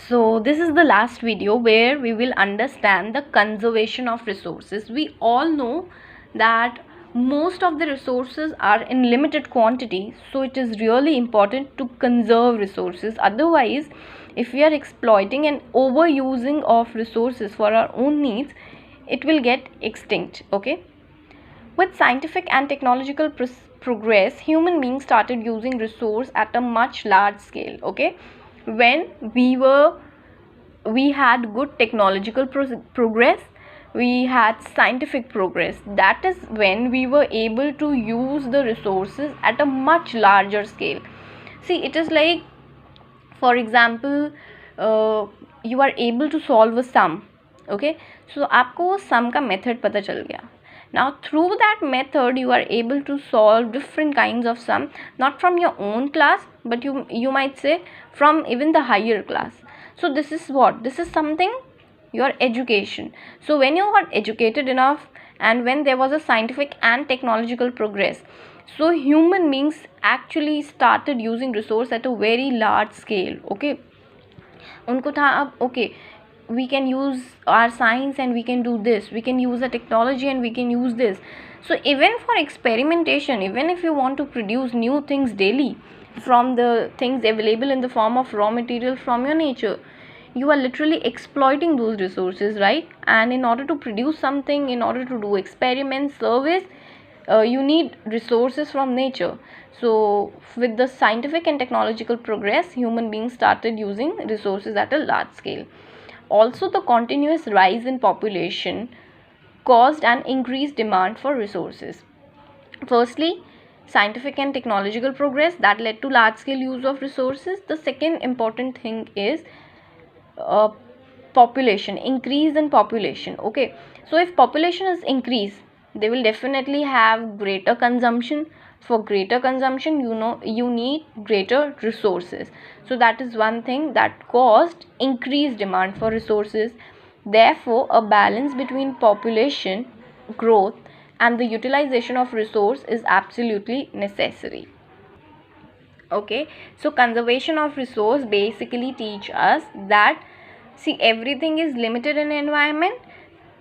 So this is the last video where we will understand the conservation of resources. We all know that most of the resources are in limited quantity, so it is really important to conserve resources. Otherwise, if we are exploiting and overusing of resources for our own needs, it will get extinct. Okay. With scientific and technological progress, human beings started using resource at a much large scale. Okay, when we had good technological progress, we had scientific progress. That is when we were able to use the resources at a much larger scale. See, it is like, for example, you are able to solve a sum. Okay, so आपको वो sum का method पता चल गया. Now through that method you are able to solve different kinds of sum, not from your own class, but you might say from even the higher class. So this is what, this is something, your education. So when you got educated enough and when there was a scientific and technological progress, so human beings actually started using resource at a very large scale. Okay, उनको था अब okay, we can use our science and we can do this, we can use the technology and we can use this. So even for experimentation, even if you want to produce new things daily from the things available in the form of raw material from your nature, you are literally exploiting those resources, right? And in order to produce something, in order to do experiments, service, you need resources from nature. So with the scientific and technological progress, human beings started using resources at a large scale. Also, the continuous rise in population caused an increased demand for resources. Firstly, scientific and technological progress that led to large scale use of resources. The second important thing is population, increase in population. Okay, so if population is increased, they will definitely have greater consumption. For greater consumption, you need greater resources. So that is one thing that caused increased demand for resources. Therefore, a balance between population growth and the utilization of resource is absolutely necessary. Okay, so conservation of resource basically teach us that, see, everything is limited in environment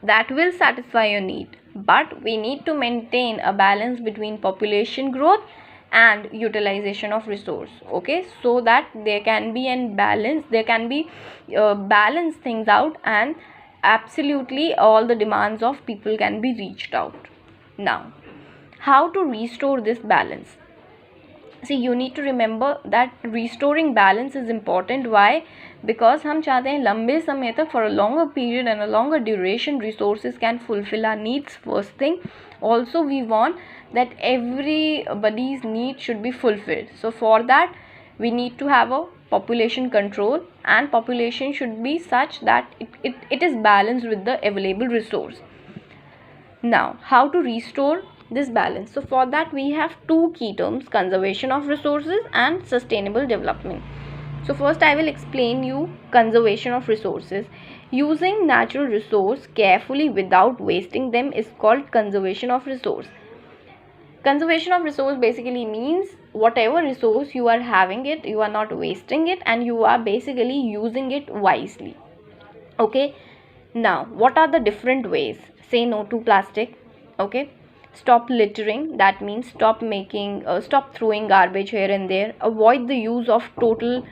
that will satisfy your need, but we need to maintain a balance between population growth and utilization of resource. Okay, so that there can be an balance, there can be balance things out, and absolutely all the demands of people can be reached out. Now, how to restore this balance? See, you need to remember that restoring balance is important. Why? Because हम चाहते हैं लंबे समय तक, for a longer period and a longer duration, resources can fulfill our needs. First thing, also we want that everybody's need should be fulfilled. So for that, we need to have a population control, and population should be such that it is balanced with the available resource. Now, how to restore this balance? So for that we have two key terms: conservation of resources and sustainable development. So first I will explain you conservation of resources. Using natural resource carefully without wasting them is called conservation of resource. Conservation of resource basically means whatever resource you are having it, you are not wasting it, and you are basically using it wisely. Okay, now what are the different ways? Say no to plastic. Okay, stop littering, that means stop throwing garbage here and there. Avoid the use of toxic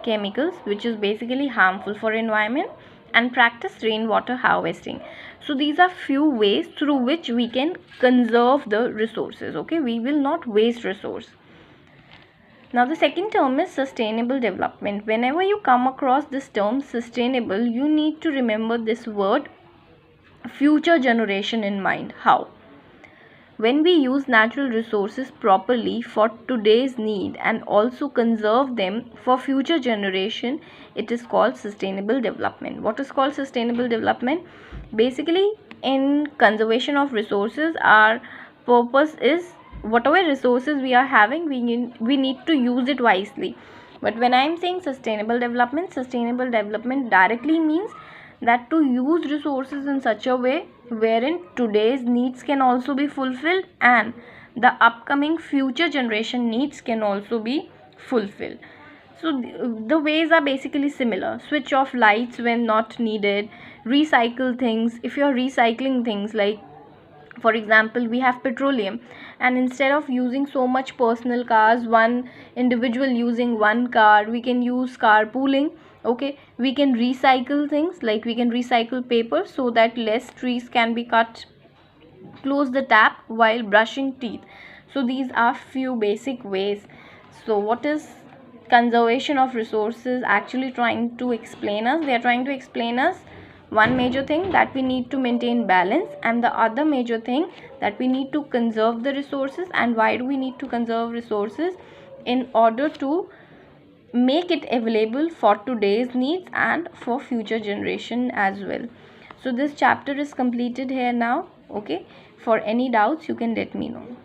chemicals, which is basically harmful for environment, and practice rainwater harvesting. So these are few ways through which we can conserve the resources. Okay, we will not waste resource. Now the second term is sustainable development. Whenever you come across this term sustainable, you need to remember this word future generation in mind. How? When we use natural resources properly for today's need and also conserve them for future generation, it is called sustainable development. What is called sustainable development? Basically, in conservation of resources, our purpose is whatever resources we are having, we need to use it wisely. But when I am saying sustainable development directly means that to use resources in such a way wherein today's needs can also be fulfilled and the upcoming future generation needs can also be fulfilled. So the ways are basically similar. Switch off lights when not needed, recycle things. If you're recycling things, like for example we have petroleum, and instead of using so much personal cars, one individual using one car, we can use carpooling. Okay, we can recycle things, like we can recycle paper so that less trees can be cut. Close the tap while brushing teeth. So these are few basic ways. So what is conservation of resources actually trying to explain us? They are trying to explain us one major thing, that we need to maintain balance, and the other major thing that we need to conserve the resources. And why do we need to conserve resources? In order to make it available for today's needs and for future generation as well. So this chapter is completed here now. Okay, for any doubts you can let me know.